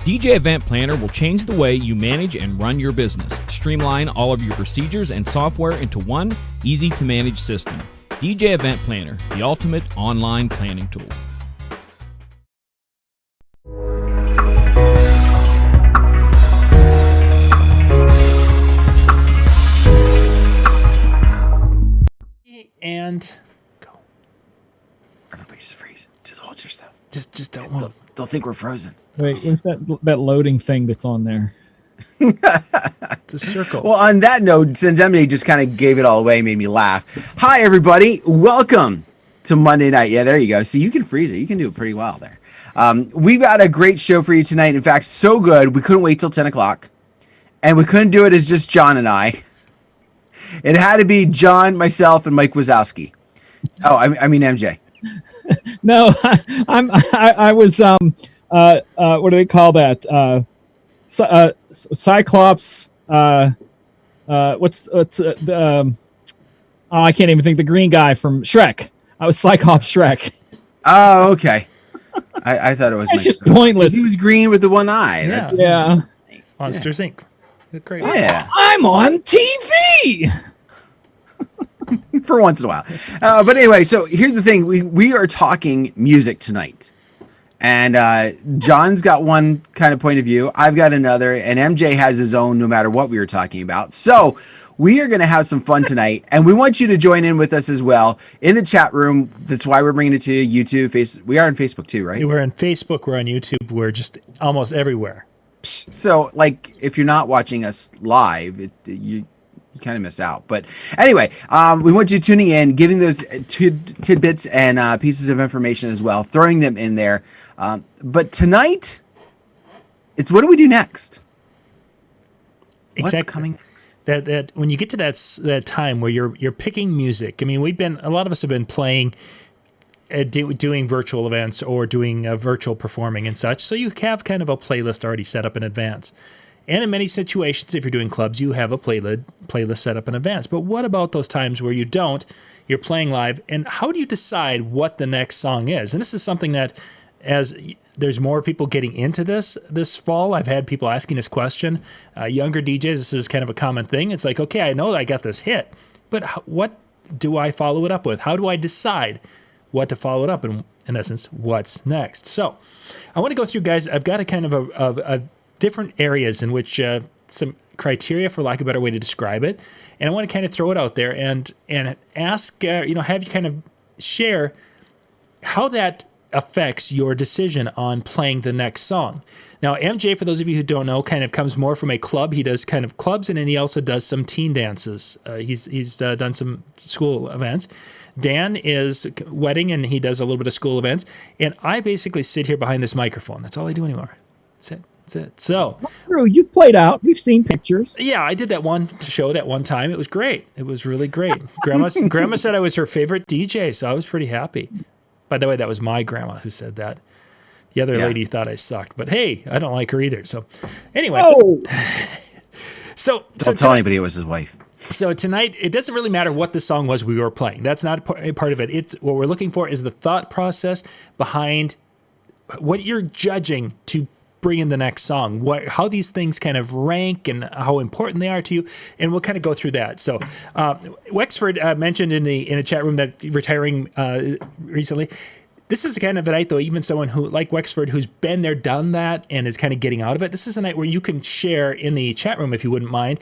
DJ Event Planner will change the way you manage and run your business. Streamline all of your procedures and software into one easy-to-manage system. DJ Event Planner, the ultimate online planning tool. And go. Everybody just freeze. Just hold yourself. Just don't move. They'll think we're frozen. Wait, what's that loading thing that's on there? It's a circle. Well, on that note, since Emily just kind of gave it all away, made me laugh. Hi, everybody. Welcome to Monday night. Yeah, there you go. See, you can freeze it. You can do it pretty well there. We've got a great show for you tonight. In fact, so good, we couldn't wait till 10 o'clock. And we couldn't do it as just John and I. It had to be John, myself, and Mike Wazowski. Oh, I mean MJ. No, I was what do they call that? Cyclops. What's the? I can't even think. The green guy from Shrek. I was Cyclops Shrek. Oh, okay. I thought it was It's just pointless. He was green with the one eye. Yeah. Yeah. Monsters Inc. Great. Yeah. I'm on TV. For once in a while. But anyway, so here's the thing. We are talking music tonight. And John's got one kind of point of view. I've got another. And MJ has his own no matter what we were talking about. So we are going to have some fun tonight. And we want you to join in with us as well in the chat room. That's why we're bringing it to you. YouTube, we are on Facebook too, right? We're on Facebook. We're on YouTube. We're just almost everywhere. So, like, if you're not watching us live, you kind of miss out. But anyway, we want you tuning in, giving those tidbits and pieces of information as well, throwing them in there. But tonight, it's what do we do next? Exactly. What's coming next? That when you get to that time where you're picking music. I mean, a lot of us have been playing. Doing virtual events or doing virtual performing and such. So you have kind of a playlist already set up in advance. And in many situations, if you're doing clubs, you have a playlist set up in advance. But what about those times where you don't? You're playing live. And how do you decide what the next song is? And this is something that as there's more people getting into this fall, I've had people asking this question. Younger DJs, this is kind of a common thing. It's like, okay, I know I got this hit, but what do I follow it up with? How do I decide what to follow it up, and in essence, what's next? So I want to go through, guys. I've got a kind of a different areas in which some criteria, for lack of a better way to describe it, and I want to kind of throw it out there and ask, have you kind of share how that affects your decision on playing the next song. Now, MJ, for those of you who don't know, kind of comes more from a club. He does kind of clubs, and then he also does some teen dances. He's done some school events. Dan is wedding, and he does a little bit of school events. And I basically sit here behind this microphone. That's all I do anymore. That's it. So, True, you've played out. We've seen pictures. Yeah, I did that one show that one time. It was great. It was really great. Grandma said I was her favorite DJ, so I was pretty happy. By the way, that was my grandma who said that. The other lady thought I sucked, but hey, I don't like her either. So, anyway. Oh. So don't tell anybody it was his wife. So tonight, it doesn't really matter what the song was we were playing. That's not a part of it. What we're looking for is the thought process behind what you're judging to bring in the next song, how these things kind of rank and how important they are to you, and we'll kind of go through that. So Wexford mentioned in a chat room that retiring recently. This is the kind of a night, though, even someone who, like Wexford, who's been there, done that, and is kind of getting out of it, this is a night where you can share in the chat room, if you wouldn't mind,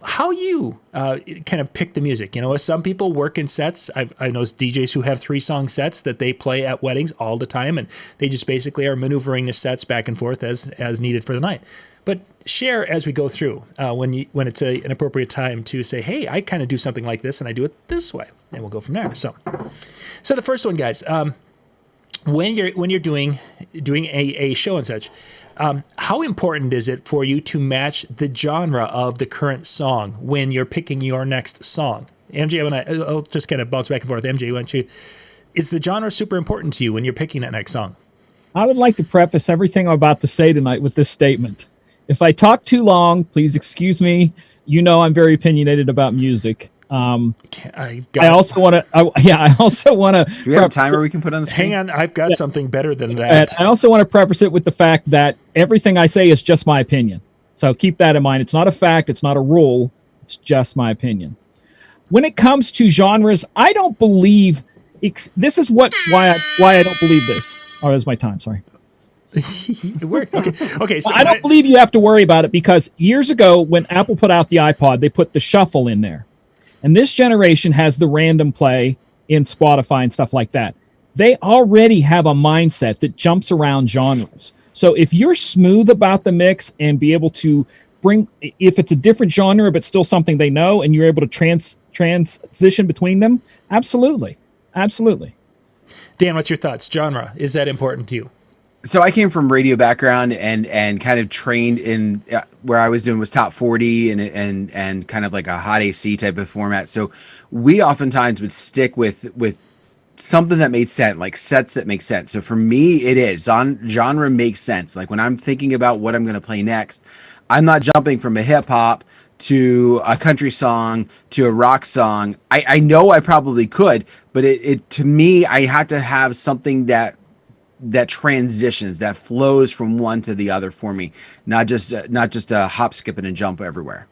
how you kind of pick the music. You know, some people work in sets. I know DJs who have 3-song sets that they play at weddings all the time, and they just basically are maneuvering the sets back and forth as needed for the night. But share as we go through when it's an appropriate time to say, hey, I kind of do something like this, and I do it this way, and we'll go from there. So the first one, guys, when you're doing a show and such, how important is it for you to match the genre of the current song when you're picking your next song? MJ, I'll just kind of bounce back and forth. MJ, is the genre super important to you when you're picking that next song? I would like to preface everything I'm about to say tonight with this statement. If I talk too long, please excuse me. You know I'm very opinionated about music. I I also want to. I also want to. Do we have a timer we can put on the screen? hang on. I've got something better than that. I also want to preface it with the fact that everything I say is just my opinion. So keep that in mind. It's not a fact. It's not a rule. It's just my opinion. When it comes to genres, I don't believe. This is why I don't believe this. Oh, that's my time. Sorry. It works. Okay. So I don't believe you have to worry about it because years ago, when Apple put out the iPod, they put the shuffle in there. And this generation has the random play in Spotify and stuff like that. They already have a mindset that jumps around genres. So if you're smooth about the mix and be able to bring, if it's a different genre but still something they know, and you're able to transition between them, absolutely. Dan, what's your thoughts? Genre, is that important to you? So I came from radio background and kind of trained in where I was doing was top 40 and kind of like a hot AC type of format. So we oftentimes would stick with something that made sense, like sets that make sense. So for me, it is genre makes sense. Like when I'm thinking about what I'm going to play next, I'm not jumping from a hip hop to a country song to a rock song. I know I probably could, but it to me, I have to have something that transitions, that flows from one to the other for me, not just a hop, skip, and a jump everywhere.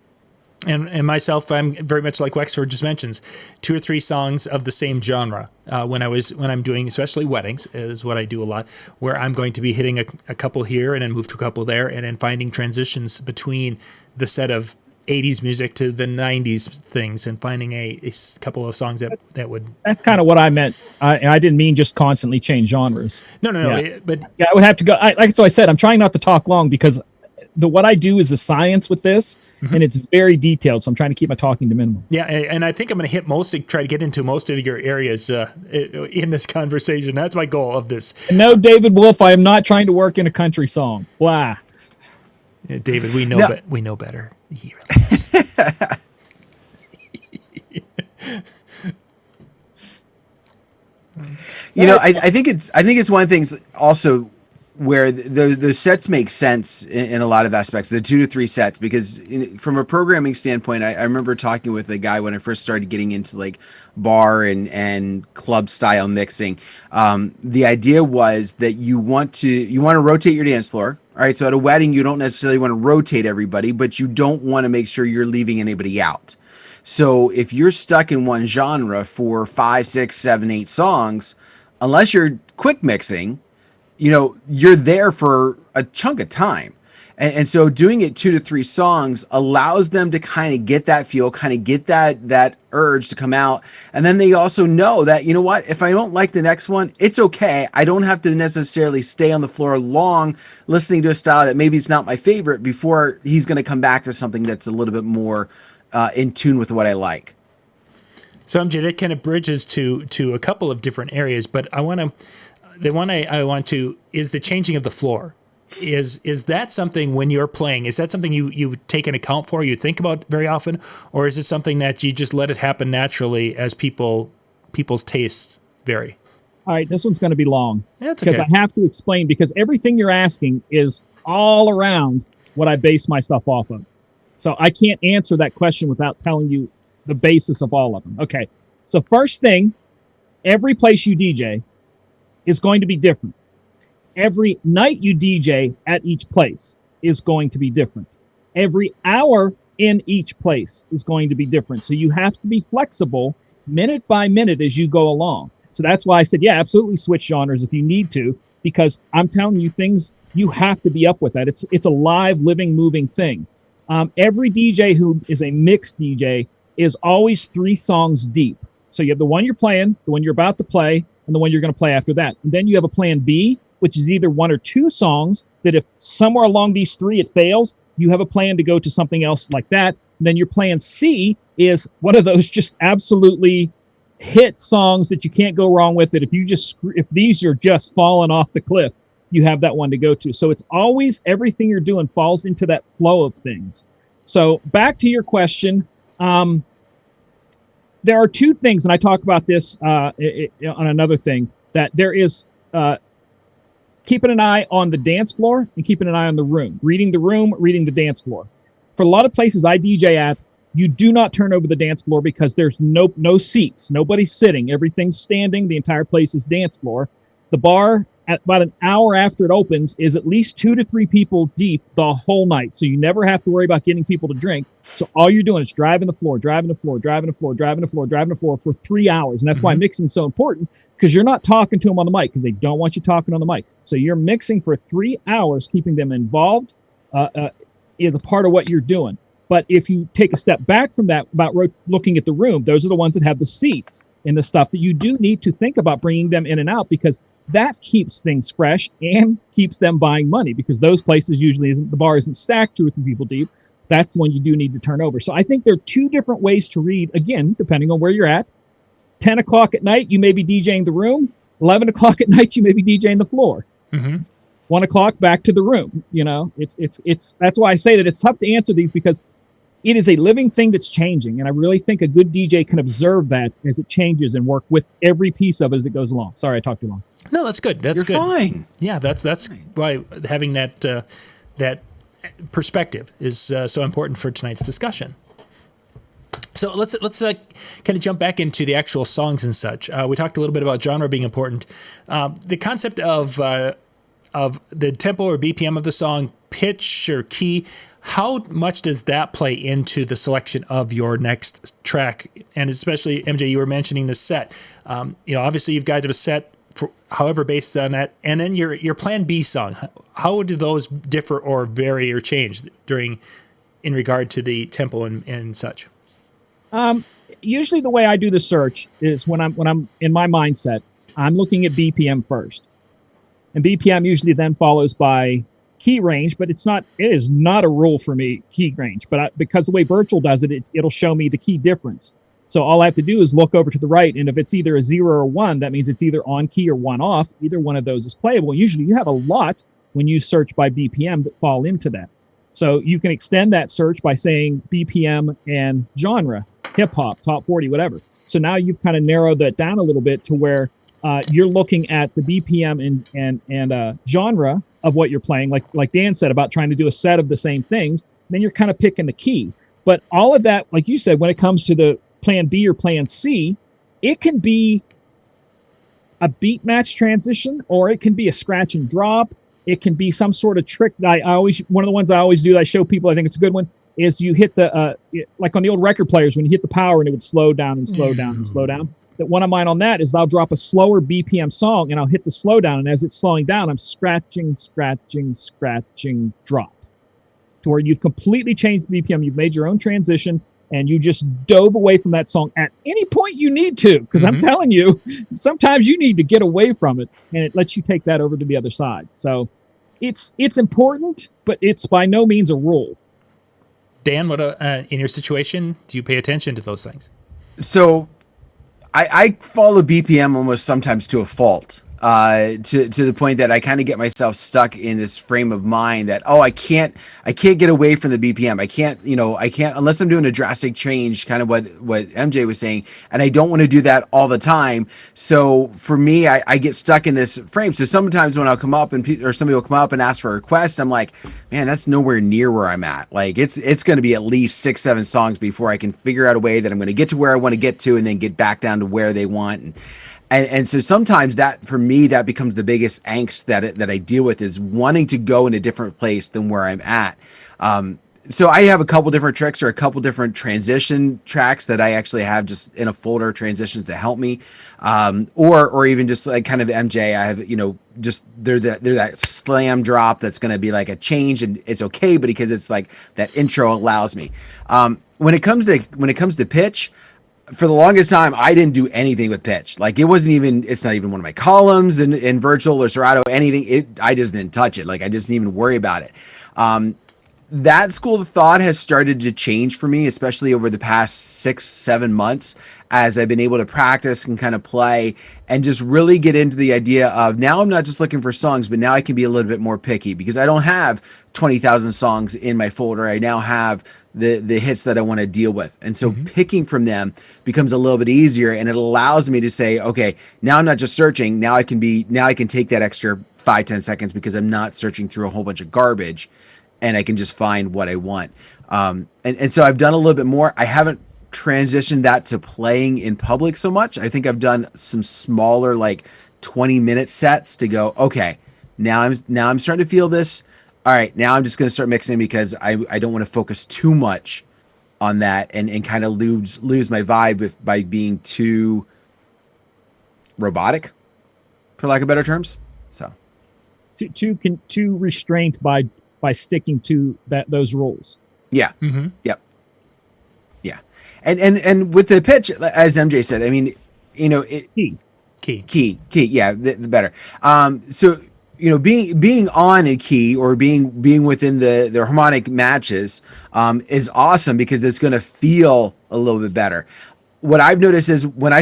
And myself, I'm very much like Wexford just mentions, 2 or 3 songs of the same genre. When I'm doing, especially weddings, is what I do a lot, where I'm going to be hitting a couple here and then move to a couple there, and then finding transitions between the set of 80s music to the 90s things, and finding a couple of songs that would. That's kind of what I meant. I didn't mean just constantly change genres. No. Yeah. But yeah, I would have to go. Like I said, I'm trying not to talk long because what I do is a science with this, and it's very detailed. So I'm trying to keep my talking to minimum. Yeah, and I think I'm going to try to get into most of your areas in this conversation. That's my goal of this. And no, David Wolf, I am not trying to work in a country song. Blah. Yeah, David, we know we know better. He really does. I think it's one of the things also where the sets make sense in a lot of aspects, the 2 to 3 sets, because from a programming standpoint, I remember talking with a guy when I first started getting into like bar and club style mixing. The idea was that you want to rotate your dance floor. All right. So at a wedding, you don't necessarily want to rotate everybody, but you don't want to make sure you're leaving anybody out. So if you're stuck in one genre for 5, 6, 7, 8 songs, unless you're quick mixing, you're there for a chunk of time. And so doing it 2 to 3 songs allows them to kind of get that feel, kind of get that urge to come out. And then they also know that, you know what, if I don't like the next one, it's okay. I don't have to necessarily stay on the floor long listening to a style that maybe it's not my favorite before he's going to come back to something that's a little bit more in tune with what I like. So MJ, that kind of bridges to a couple of different areas, but I want to is the changing of the floor. Is that something when you're playing? Is that something you take an account for? You think about very often, or is it something that you just let it happen naturally as people's tastes vary? All right, this one's going to be long. That's because okay. I have to explain, because everything you're asking is all around what I base my stuff off of. So I can't answer that question without telling you the basis of all of them. Okay, so first thing, every place you DJ is going to be different. Every night you DJ at each place is going to be different. Every hour in each place is going to be different. So you have to be flexible minute by minute as you go along. So that's why I said, yeah, absolutely switch genres if you need to, because I'm telling you things, you have to be up with that. It's a live, living, moving thing. Every DJ who is a mixed DJ is always 3 songs deep. So you have the one you're playing, the one you're about to play, and the one you're going to play after that. And then you have a plan B, which is either 1 or 2 songs that if somewhere along these 3 it fails, you have a plan to go to something else like that. And then your plan C is one of those just absolutely hit songs that you can't go wrong with it. If these are just falling off the cliff, you have that one to go to. So it's always everything you're doing falls into that flow of things. So back to your question. There are 2 things, and I talk about this on another thing, that there is keeping an eye on the dance floor and keeping an eye on the room. Reading the room, reading the dance floor. For a lot of places I DJ at, You do not turn over the dance floor because there's no seats. Nobody's sitting. Everything's standing. The entire place is dance floor. The bar, at about an hour after it opens, is at least 2 to 3 people deep the whole night. So you never have to worry about getting people to drink. So all you're doing is driving the floor for 3 hours. And that's why mixing is so important, because you're not talking to them on the mic, because they don't want you talking on the mic. So you're mixing for 3 hours, keeping them involved is a part of what you're doing. But if you take a step back from that, about looking at the room, those are the ones that have the seats and the stuff that you do need to think about bringing them in and out, because that keeps things fresh and keeps them buying money, because those places usually the bar isn't stacked 2 or 3 people deep. That's the one you do need to turn over. So I think there are 2 different ways to read, again, depending on where you're at. 10 o'clock at night, you may be DJing the room. 11 o'clock at night, you may be DJing the floor. 1 o'clock, back to the room. You know, it's that's why I say that it's tough to answer these, because it is a living thing that's changing. And I really think a good DJ can observe that as it changes and work with every piece of it as it goes along. Sorry, I talked too long. No, that's good. That's You're good. Fine. Yeah, that's why having that perspective is so important for tonight's discussion. So let's kind of jump back into the actual songs and such. We talked a little bit about genre being important. The concept of the tempo or BPM of the song, pitch or key, how much does that play into the selection of your next track? And especially, MJ, you were mentioning the set. Obviously you've got a set for however based on that, and then your plan B song. How do those differ or vary or change in regard to the tempo and such? Usually the way I do the search is when I'm in my mindset, I'm looking at BPM first, and BPM usually then follows by key range, but it is not a rule for me, key range, but because the way virtual does it, it'll show me the key difference. So all I have to do is look over to the right, and if it's either a 0 or 1, that means it's either on key or 1 off. Either one of those is playable. Usually you have a lot when you search by BPM that fall into that. So you can extend that search by saying BPM and genre, hip hop, top 40, whatever. So now you've kind of narrowed that down a little bit to where you're looking at the BPM and genre of what you're playing, like Dan said about trying to do a set of the same things. Then you're kind of picking the key. But all of that, like you said, when it comes to the plan B or plan C, it can be a beat match transition, or it can be a scratch and drop. It can be some sort of trick that one of the ones I always do that I show people, I think it's a good one, is you hit the, like on the old record players, when you hit the power and it would slow down and slow down and slow down. That one of mine on that is I'll drop a slower BPM song and I'll hit the slow down. And as it's slowing down, I'm scratching, drop, to where you've completely changed the BPM. You've made your own transition and you just dove away from that song at any point you need to. Because I'm telling you, sometimes you need to get away from it, and it lets you take that over to the other side. So it's important, but it's by no means a rule. Dan, what in your situation, do you pay attention to those things? So I follow BPM almost sometimes to a fault, to the point that I kind of get myself stuck in this frame of mind that, I can't get away from the BPM. I can't unless I'm doing a drastic change, kind of what MJ was saying, and I don't want to do that all the time. So for me, I get stuck in this frame. So sometimes when I'll come up or somebody will come up and ask for a request, I'm like, man, that's nowhere near where I'm at. Like it's going to be at least 6-7 songs before I can figure out a way that I'm going to get to where I want to get to, and then get back down to where they want. And so sometimes that, for me, that becomes the biggest angst that I deal with, is wanting to go in a different place than where I'm at. So I have a couple different tricks, or a couple different transition tracks that I actually have just in a folder, transitions to help me. Or even just like kind of MJ, I have, just they're that slam drop that's going to be like a change, and it's okay, but because it's like that intro allows me. When it comes to pitch, for the longest time, I didn't do anything with pitch. Like it's not even one of my columns in virtual or Serato, anything. I just didn't touch it. Like I just didn't even worry about it. That school of thought has started to change for me, especially over the past 6-7 months, as I've been able to practice and kind of play and just really get into the idea of, now I'm not just looking for songs, but now I can be a little bit more picky, because I don't have 20,000 songs in my folder. I now have the hits that I want to deal with. And so picking from them becomes a little bit easier, and it allows me to say, okay, now I'm not just searching. Now I can take that extra 5-10 seconds, because I'm not searching through a whole bunch of garbage. and I can just find what I want. And so I've done a little bit more. I haven't transitioned that to playing in public so much. I think I've done some smaller, like 20-minute sets to go, okay, now I'm starting to feel this. All right, now I'm just going to start mixing because I don't want to focus too much on that and kind of lose my vibe by being too robotic, for lack of better terms. So too restrained by sticking to those rules. Yeah. Mm-hmm. Yep. Yeah. And with the pitch, as MJ said, I mean, key. Yeah. The better. So, being on a key or being within the harmonic matches, is awesome because it's going to feel a little bit better. What I've noticed is when I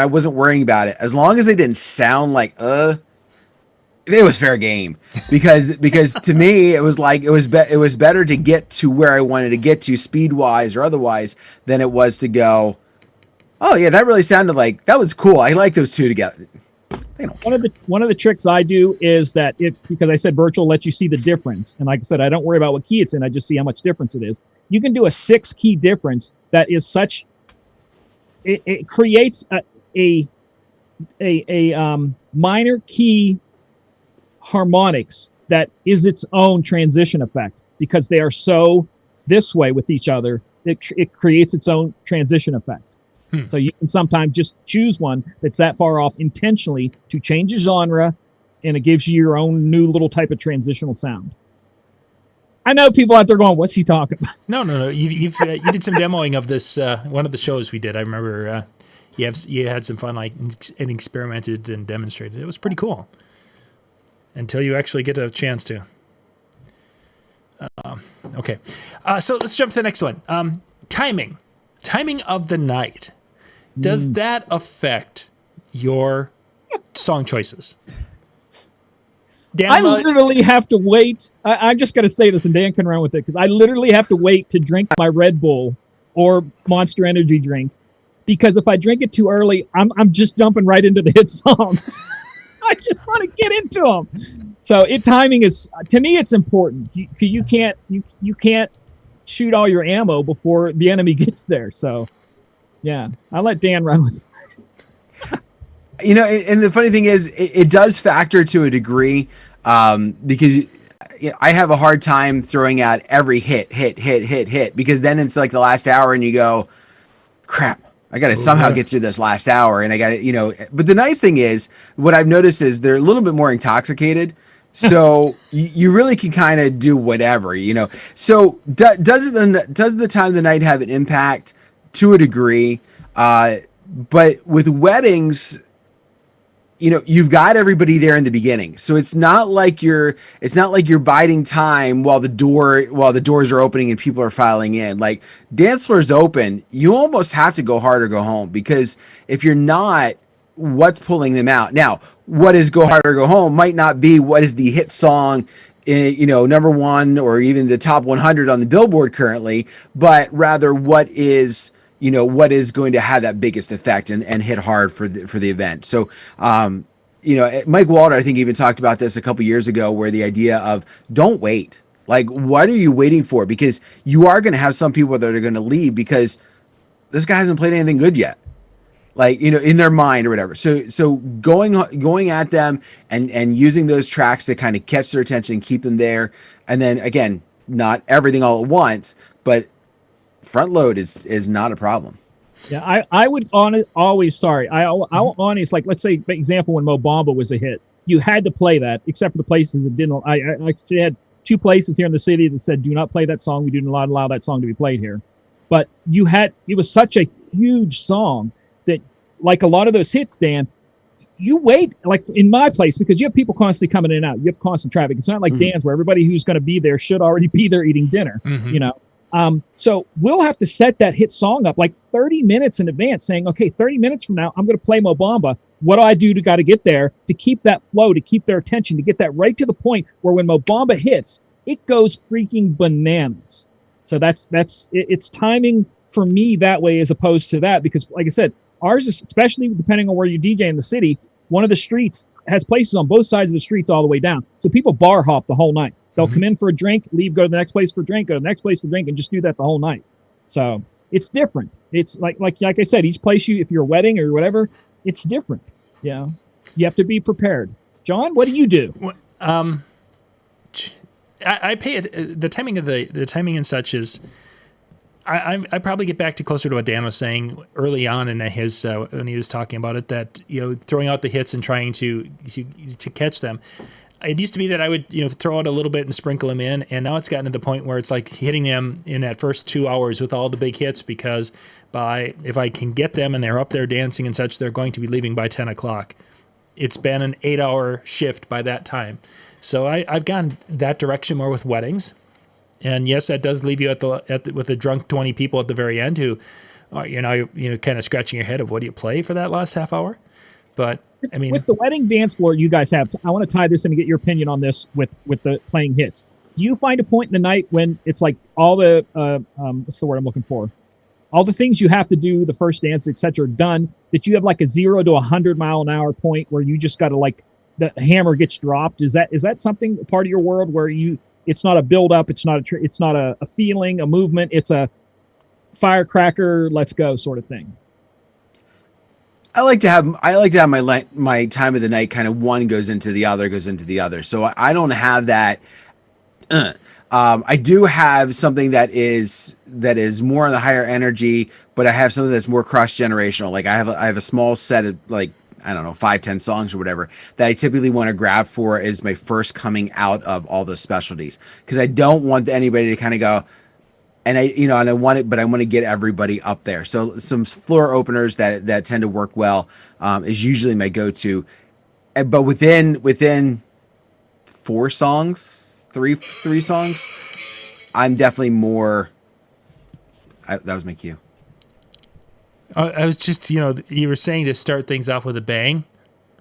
wasn't worrying about it, as long as they didn't sound like, it was fair game because to me it was like it was better to get to where I wanted to get to speed wise or otherwise than it was to go, oh yeah, that really sounded like that was cool. I like those two together. One of the tricks I do is that because I said virtual lets you see the difference, and like I said, I don't worry about what key it's in. I just see how much difference it is. You can do a 6-key difference that is such. It creates a minor key harmonics that is its own transition effect because they are so this way with each other. It creates its own transition effect. So you can sometimes just choose one that's that far off intentionally to change the genre, and it gives you your own new little type of transitional sound. I know people out there going, "What's he talking about?" No. You did some demoing of this one of the shows we did. I remember you had some fun, like, and experimented and demonstrated. It was pretty cool until you actually get a chance to. Okay, so let's jump to the next one. Timing of the night. Does that affect your song choices? Dan, I literally have to wait. I'm just going to say this, and Dan can run with it, because I literally have to wait to drink my Red Bull or Monster Energy drink, because if I drink it too early, I'm just jumping right into the hit songs. I just want to get into them. So timing is, to me, it's important. You can't shoot all your ammo before the enemy gets there. So, yeah, I'll let Dan run with it. And the funny thing is, it does factor to a degree, because I have a hard time throwing out every hit, because then it's like the last hour and you go, crap, I got to somehow get through this last hour. And I got to, but the nice thing is, what I've noticed is they're a little bit more intoxicated. So you really can kind of do whatever, So does the time of the night have an impact to a degree? But with weddings, you've got everybody there in the beginning. So it's not like you're biding time while the doors are opening and people are filing in. Like, dance floor's open, you almost have to go hard or go home, because if you're not, what's pulling them out? Now, what is go hard or go home might not be what is the hit song, number one or even the top 100 on the Billboard currently, but rather what is going to have that biggest effect and hit hard for the event. So, Mike Walter, I think, even talked about this a couple years ago, where the idea of don't wait. Like, what are you waiting for? Because you are going to have some people that are going to leave because this guy hasn't played anything good yet. Like, in their mind or whatever. So going at them and using those tracks to kind of catch their attention, keep them there. And then again, not everything all at once, but front load is not a problem. Yeah, I would always, like, let's say, for example, when Mo Bamba was a hit, you had to play that, except for the places that didn't. I actually had 2 places here in the city that said, do not play that song. We do not allow that song to be played here. But it was such a huge song that, like a lot of those hits, Dan, you wait, like in my place, because you have people constantly coming in and out. You have constant traffic. It's not like Dan's, where everybody who's going to be there should already be there eating dinner, So we'll have to set that hit song up like 30 minutes in advance, saying, okay, 30 minutes from now, I'm going to play Mo Bamba. What do I do to got to get there to keep that flow, to keep their attention, to get that right to the point where when Mo Bamba hits, it goes freaking bananas. So it's timing for me that way, as opposed to that, because like I said, ours is, especially depending on where you DJ in the city, one of the streets has places on both sides of the streets all the way down. So people bar hop the whole night. They'll come in for a drink, leave, go to the next place for a drink, go to the next place for a drink, and just do that the whole night. So it's different. It's like I said, each place if you're a wedding or whatever, it's different. Yeah, you have to be prepared. John, what do you do? I pay it. The timing of the timing and such is. I probably get back to closer to what Dan was saying early on in his when he was talking about it, that throwing out the hits and trying to catch them. It used to be that I would throw out a little bit and sprinkle them in, and now it's gotten to the point where it's like hitting them in that first 2 hours with all the big hits, because if I can get them and they're up there dancing and such, they're going to be leaving by 10 o'clock. It's been an 8-hour shift by that time, so I've gone that direction more with weddings. And yes, that does leave you with a drunk 20 people at the very end who are kind of scratching your head of what do you play for that last half hour. But I mean, with the wedding dance floor you guys have, I want to tie this in and get your opinion on this with the playing hits. Do you find a point in the night when it's like all the what's the word I'm looking for? All the things you have to do, the first dance, etc., are done, that you have like a 0 to 100 mile an hour point where you just got to like the hammer gets dropped? Is that something part of your world where it's not a build up, it's not a feeling, a movement, it's a firecracker, let's go sort of thing? I like to have my time of the night kind of one goes into the other. So I don't have that. I do have something that is more on the higher energy, but I have something that's more cross generational. Like I have a small set of like, I don't know, 5-10 songs or whatever that I typically want to grab for as my first coming out of all those specialties, because I don't want anybody to kind of go, and I want it, but I want to get everybody up there. So some floor openers that tend to work well is usually my go-to, but within 4 songs, three songs, I'm definitely more. That was my cue. I was just, you were saying to start things off with a bang,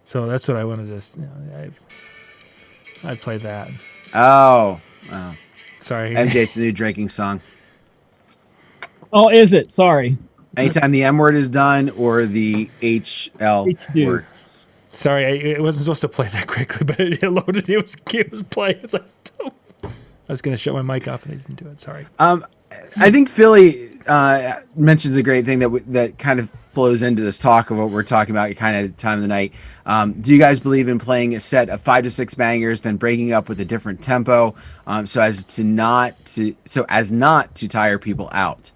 so that's what I wanted to. I'd play that. Oh, sorry. MJ's the new drinking song. Oh, is it? Sorry. Anytime the M word is done or the HL word. Sorry, I wasn't supposed to play that quickly, but it loaded. It was playing. It's like, I was going to shut my mic off and I didn't do it. Sorry. I think Philly mentions a great thing that kind of flows into this talk of what we're talking about, kind of time of the night. Do you guys believe in playing a set of 5 to 6 bangers, then breaking up with a different tempo, so as not to tire people out?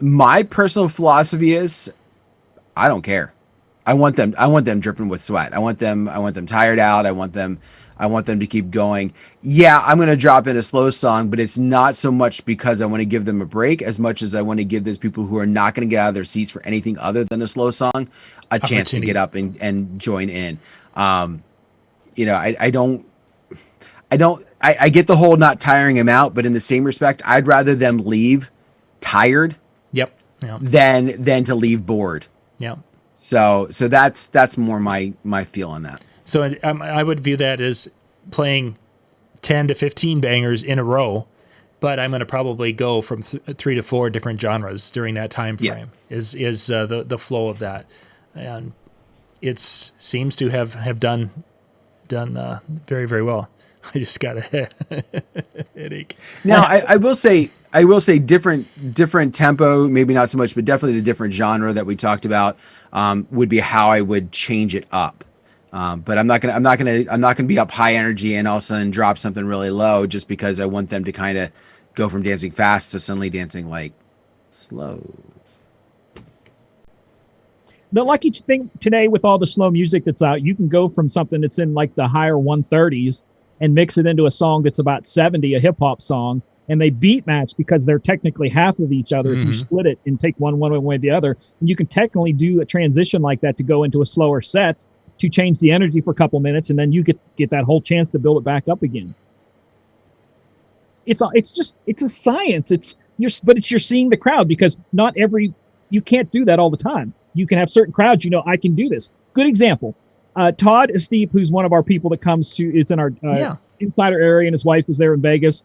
My personal philosophy is, I don't care. I want them dripping with sweat. I want them tired out. I want them to keep going. Yeah, I'm going to drop in a slow song, but it's not so much because I want to give them a break as much as I want to give those people who are not going to get out of their seats for anything other than a slow song a chance to get up and join in. I get the whole not tiring them out, but in the same respect, I'd rather them leave tired than to leave bored. Yep. So that's more my feel on that. So I would view that as playing 10 to 15 bangers in a row, but I'm going to probably go from 3 to 4 different genres during that time frame. Yeah. Is the flow of that, and it seems to have done very, very well. I just got a headache. Now I will say different tempo, maybe not so much, but definitely the different genre that we talked about would be how I would change it up. But I'm not gonna be up high energy and all of a sudden drop something really low just because I want them to kind of go from dancing fast to suddenly dancing like slow. The lucky thing today with all the slow music that's out, you can go from something that's in like the higher 130s and mix it into a song that's about 70, a hip hop song, and they beat match because they're technically half of each other. If you split it and take one way the other, and you can technically do a transition like that to go into a slower set to change the energy for a couple minutes, and then you get that whole chance to build it back up again. It's a science. You're seeing the crowd, because you can't do that all the time. You can have certain crowds, I can do this. Good example. Todd Esteep, who's one of our people that it's in our insider area, and his wife was there in Vegas.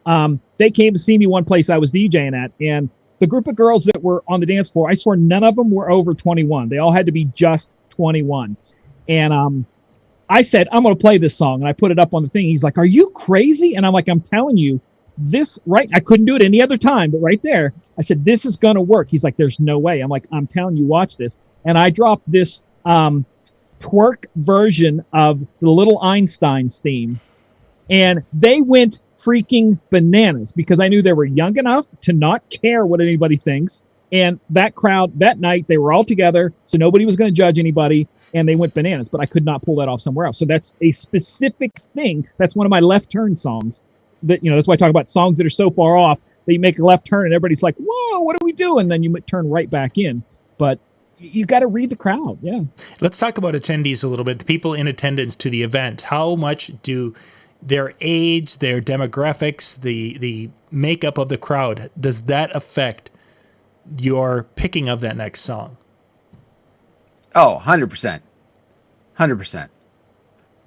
They came to see me one place I was DJing at, and the group of girls that were on the dance floor, I swear none of them were over 21. They all had to be just 21. And I said, I'm going to play this song. And I put it up on the thing. He's like, are you crazy? And I'm like, I'm telling you, this, right? I couldn't do it any other time, but right there, I said, this is going to work. He's like, there's no way. I'm like, I'm telling you, watch this. And I dropped this twerk version of the Little Einstein's theme. And they went freaking bananas because I knew they were young enough to not care what anybody thinks. And that crowd, that night, they were all together, so nobody was going to judge anybody. And they went bananas, but I could not pull that off somewhere else. So that's a specific thing. That's one of my left turn songs. That, you know, that's why I talk about songs that are so far off that you make a left turn and everybody's like, whoa, what do we do? And then you turn right back in. But you got to read the crowd. Yeah. Let's talk about attendees a little bit. The people in attendance to the event. How much do their age, their demographics, the makeup of the crowd, does that affect your picking of that next song? Oh, 100%. 100%.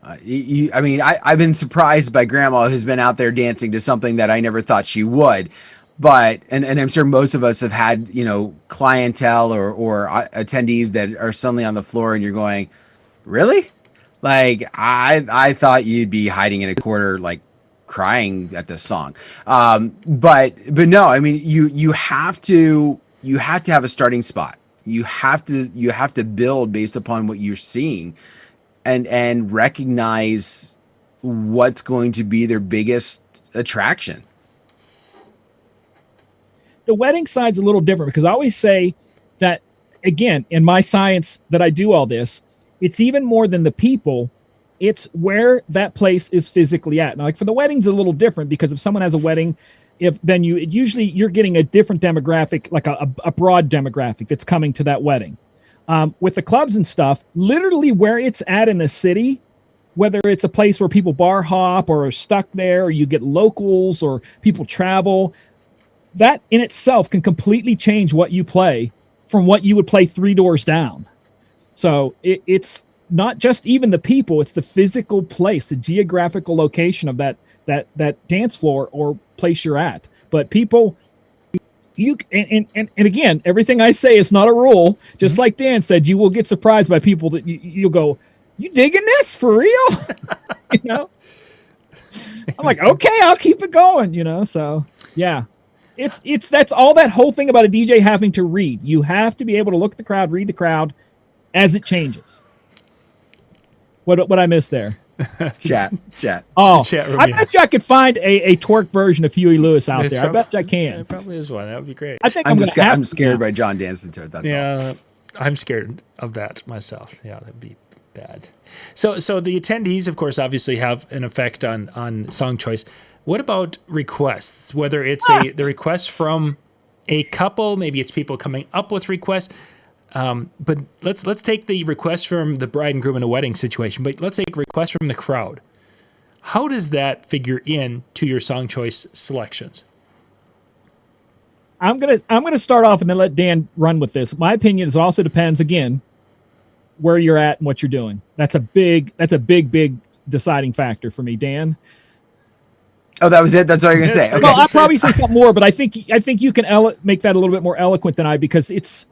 I mean, I've been surprised by Grandma who's been out there dancing to something that I never thought she would. But, and I'm sure most of us have had, you know, clientele or attendees that are suddenly on the floor and you're going, really? Like, I thought you'd be hiding in a corner, like crying at this song. But no, I mean, you have to have a starting spot. You have to build based upon what you're seeing and recognize what's going to be their biggest attraction. The wedding side's a little different because I always say that, again, in my science that I do all this, it's even more than the people. It's where that place is physically at. Now, like for the weddings, a little different because if someone has a wedding, usually you're getting a different demographic, like a broad demographic that's coming to that wedding. With the clubs and stuff, literally where it's at in the city, whether it's a place where people bar hop or are stuck there, or you get locals or people travel, that in itself can completely change what you play from what you would play 3 doors down. So it's not just even the people, it's the physical place, the geographical location of that dance floor or place you're at. But people, and again, everything I say is not a rule. Just like Dan said, you will get surprised by people that you'll go, you digging this for real? You know, I'm like, okay, I'll keep it going. You know, so yeah, that's all that whole thing about a DJ having to read. You have to be able to look at the crowd, read the crowd as it changes. What I missed there? Chat. Oh, Chat room, I bet you I could find a twerk version of Huey Lewis out there. I bet you I can. There probably is one. That would be great. I think I'm scared by John dancing to it. That's all. I'm scared of that myself. Yeah, that'd be bad. So the attendees, of course, obviously have an effect on song choice. What about requests? Whether it's the request from a couple, maybe it's people coming up with requests. But let's take the request from the bride and groom in a wedding situation, but let's take requests from the crowd. How does that figure in to your song choice selections? I'm gonna start off and then let Dan run with this. My opinion is also depends again where you're at and what you're doing. That's a big deciding factor for me, Dan. Oh, that was it. That's all you're gonna say. Okay. Well, I'll probably say something more, but I think you can make that a little bit more eloquent than I, because it's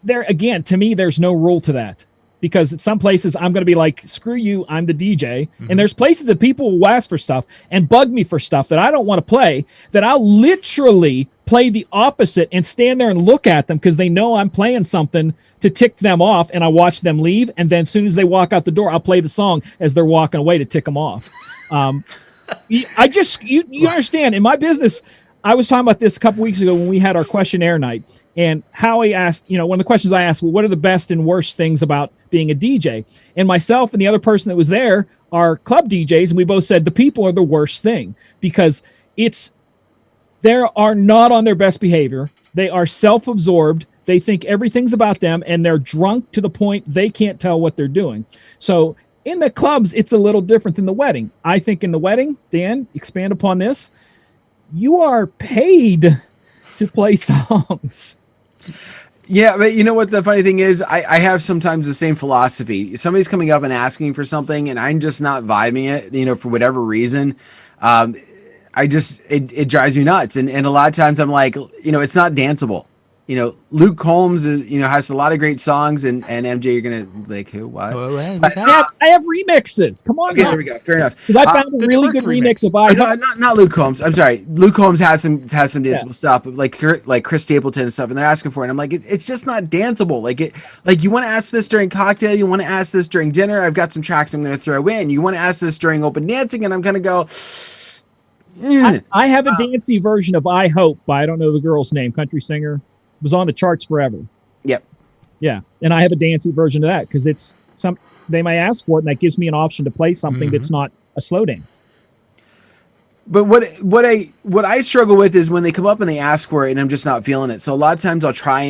there again. To me, there's no rule to that, because at some places I'm going to be like, screw you, I'm the DJ. And there's places that people will ask for stuff and bug me for stuff that I don't want to play, that I'll literally play the opposite and stand there and look at them because they know I'm playing something to tick them off, and I watch them leave. And then as soon as they walk out the door, I'll play the song as they're walking away to tick them off. You understand, in my business, I was talking about this a couple weeks ago when we had our questionnaire night, and Howie asked, one of the questions I asked, well, what are the best and worst things about being a DJ? And myself and the other person that was there are club DJs, and we both said the people are the worst thing, because they are not on their best behavior. They are self-absorbed. They think everything's about them, and they're drunk to the point they can't tell what they're doing. So in the clubs, it's a little different than the wedding. I think in the wedding, Dan, expand upon this, you are paid to play songs. Yeah, but you know what the funny thing is? I have sometimes the same philosophy. Somebody's coming up and asking for something, and I'm just not vibing it, for whatever reason. It drives me nuts. And a lot of times I'm like, it's not danceable. Luke Combs is, has a lot of great songs, and MJ, you're gonna like who? What? I have remixes. Come on. Okay, there we go. Fair enough. Because I found a really good remix of I. No, not Luke Combs. I'm sorry. Luke Combs has some danceable stuff, but like Chris Stapleton and stuff, and they're asking for it. And I'm like, it's just not danceable. Like you want to ask this during cocktail, you want to ask this during dinner. I've got some tracks I'm going to throw in. You want to ask this during open dancing, and I'm going to go. I have a dancey version of I Hope by I don't know the girl's name, country singer. It was on the charts forever. Yep. Yeah, and I have a dancey version of that because it's they may ask for it, and that gives me an option to play something that's not a slow dance. But what I struggle with is when they come up and they ask for it, and I'm just not feeling it. So a lot of times I'll try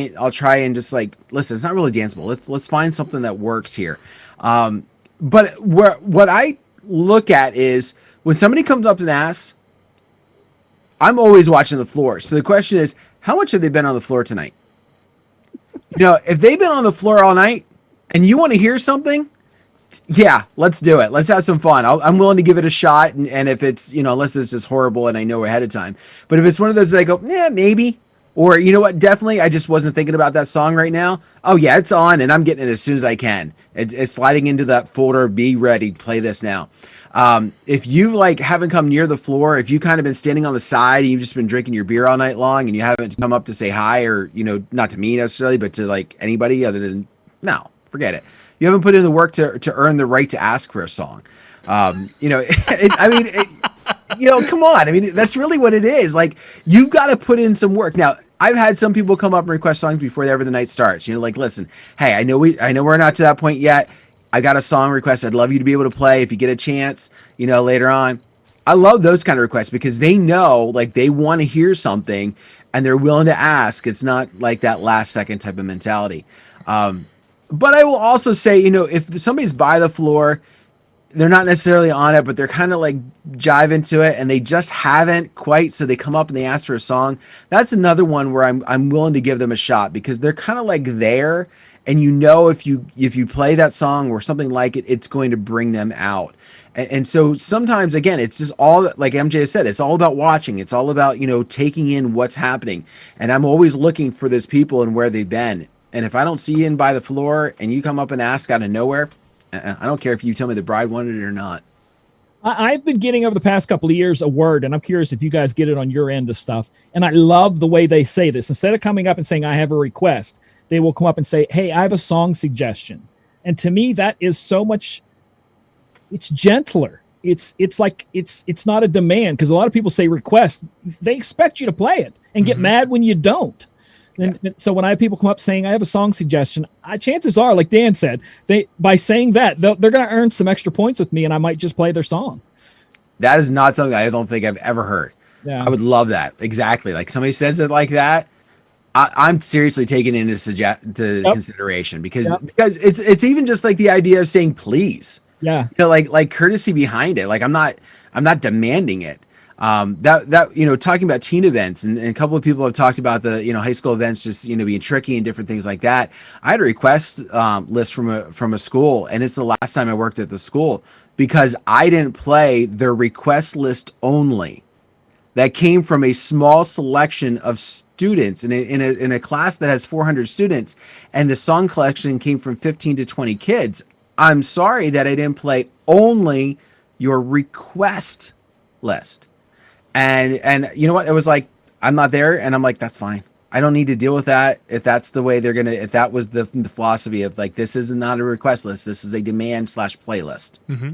and just like, listen, it's not really danceable. Let's find something that works here. But what I look at is when somebody comes up and asks, I'm always watching the floor. So the question is, how much have they been on the floor tonight? If they've been on the floor all night and you want to hear something, yeah, let's do it. Let's have some fun. I'm willing to give it a shot. And if it's, unless it's just horrible and I know ahead of time, but if it's one of those that I go, yeah, maybe, or you know what, definitely, I just wasn't thinking about that song right now. Oh yeah, it's on and I'm getting it as soon as I can. It's sliding into that folder. Be ready to play this now. If you haven't come near the floor, if you kind of been standing on the side and you've just been drinking your beer all night long and you haven't come up to say hi or, not to me necessarily, but to anybody other than, no, forget it. You haven't put in the work to earn the right to ask for a song. Come on. I mean, that's really what it is. You've got to put in some work. Now, I've had some people come up and request songs before ever the night starts. Listen, hey, I know we're not to that point yet. I got a song request I'd love you to be able to play if you get a chance, later on. I love those kind of requests because they know, they want to hear something and they're willing to ask. It's not like that last second type of mentality. But I will also say, if somebody's by the floor, they're not necessarily on it, but they're kind of jive into it and they just haven't quite. So they come up and they ask for a song. That's another one where I'm willing to give them a shot because they're kind of there. And if you play that song or something like it, it's going to bring them out. And so sometimes, again, it's just all, like MJ has said, it's all about watching. It's all about, taking in what's happening. And I'm always looking for those people and where they've been. And if I don't see you in by the floor and you come up and ask out of nowhere, I don't care if you tell me the bride wanted it or not. I've been getting over the past couple of years a word, and I'm curious if you guys get it on your end of stuff. And I love the way they say this. Instead of coming up and saying, I have a request, they will come up and say, hey, I have a song suggestion. And to me, that is so much, it's gentler. It's not a demand because a lot of people say request. They expect you to play it and get mad when you don't. And so when I have people come up saying, I have a song suggestion, chances are, like Dan said, by saying that, they're going to earn some extra points with me and I might just play their song. That is not something I don't think I've ever heard. Yeah. I would love that. Exactly. Like somebody says it like that. I'm seriously taking it into consideration because it's even just like the idea of saying please. Yeah. Like courtesy behind it. Like I'm not demanding it. Talking about teen events and a couple of people have talked about the, high school events, just, being tricky and different things like that. I had a request list from a school, and it's the last time I worked at the school because I didn't play their request list only. That came from a small selection of students in a class that has 400 students, and the song collection came from 15 to 20 kids. I'm sorry that I didn't play only your request list. And you know what? It was like, I'm not there. And I'm like, that's fine. I don't need to deal with that. If that's the way if that was the philosophy of like, this is not a request list. This is a demand / playlist. Mm-hmm.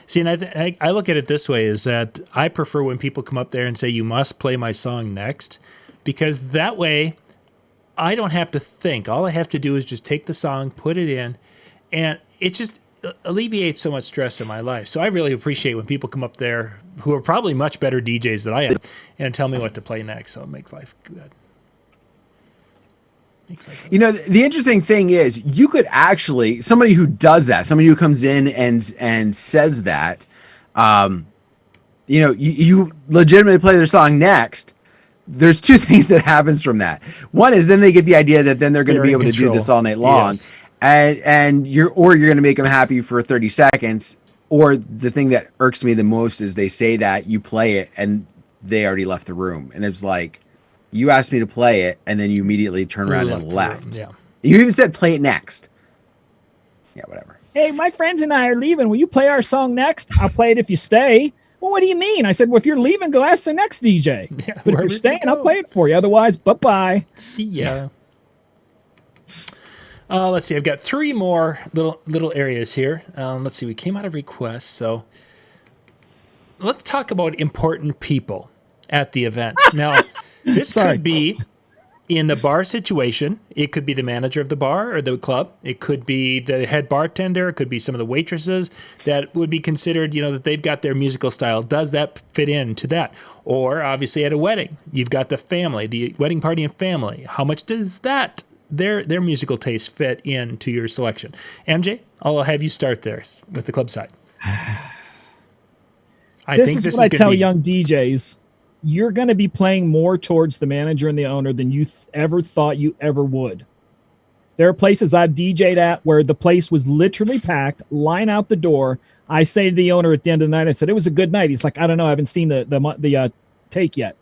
See, and I look at it this way is that I prefer when people come up there and say, you must play my song next, because that way I don't have to think. All I have to do is just take the song, put it in, and it just alleviates so much stress in my life. So I really appreciate when people come up there who are probably much better DJs than I am and tell me what to play next. So it makes life good. The interesting thing is you could actually, somebody who does that, somebody who comes in and says that, you legitimately play their song next. There's two things that happens from that. One is then they get the idea that then they're going to be able to do this all night long. Yes. And you're going to make them happy for 30 seconds. Or the thing that irks me the most is they say that you play it and they already left the room. And it's like, You asked me to play it, and then you immediately turned around and the left. room, yeah. You even said play it next. Yeah, whatever. Hey, my friends and I are leaving. Will you play our song next? I'll play it if you stay. Well, what do you mean? I said, well, if you're leaving, go ask the next DJ. Yeah, but if where you're would staying, you I'll go? play it for you. Otherwise, bye-bye. See ya. Let's see. I've got 3 more little areas here. Let's see. We came out of requests, so let's talk about important people at the event. Now, this Sorry. could be in the bar situation. It could be the manager of the bar or the club. It could be the head bartender. It could be some of the waitresses that would be considered, that they've got their musical style. Does that fit into that? Or obviously at a wedding, you've got the family, the wedding party and family. How much does that their musical taste fit into your selection? MJ, I'll have you start there with the club side. This is what I tell young DJs. You're going to be playing more towards the manager and the owner than you ever thought you ever would. There are places I've DJ'd at where the place was literally packed, line out the door. I say to the owner at the end of the night, I said, it was a good night. He's like, I don't know. I haven't seen the take yet.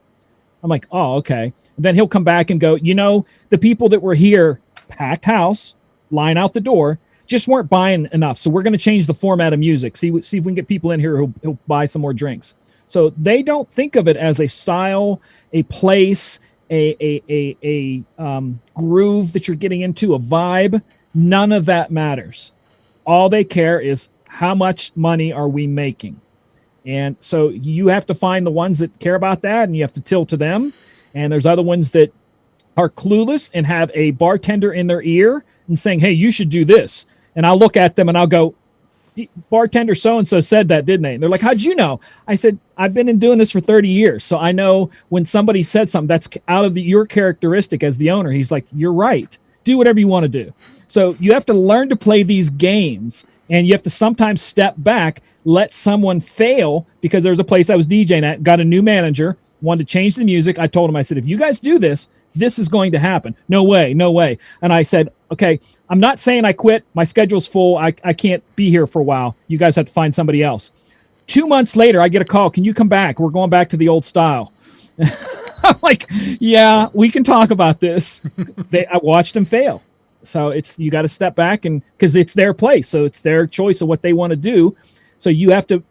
I'm like, oh, okay. And then he'll come back and go, the people that were here, packed house, line out the door, just weren't buying enough. So we're going to change the format of music. See if we can get people in here who'll buy some more drinks. So they don't think of it as a style, a place, a groove that you're getting into, a vibe. None of that matters. All they care is how much money are we making. And so you have to find the ones that care about that, and you have to tilt to them. And there's other ones that are clueless and have a bartender in their ear and saying, hey, you should do this. And I'll look at them and I'll go, bartender so-and-so said that, didn't they? And they're like, how'd you know? I said, I've been doing this for 30 years. So I know when somebody said something that's out of your characteristic as the owner, he's like, you're right. Do whatever you want to do. So you have to learn to play these games, and you have to sometimes step back, let someone fail, because there's a place I was DJing at, got a new manager, wanted to change the music. I told him, I said, if you guys do this, this is going to happen. No way, no way. And I said, okay, I'm not saying I quit. My schedule's full. I can't be here for a while. You guys have to find somebody else. 2 months later, I get a call. Can you come back? We're going back to the old style. I'm like, yeah, we can talk about this. I watched them fail. So you got to step back, and because it's their place. So it's their choice of what they want to do. So you have to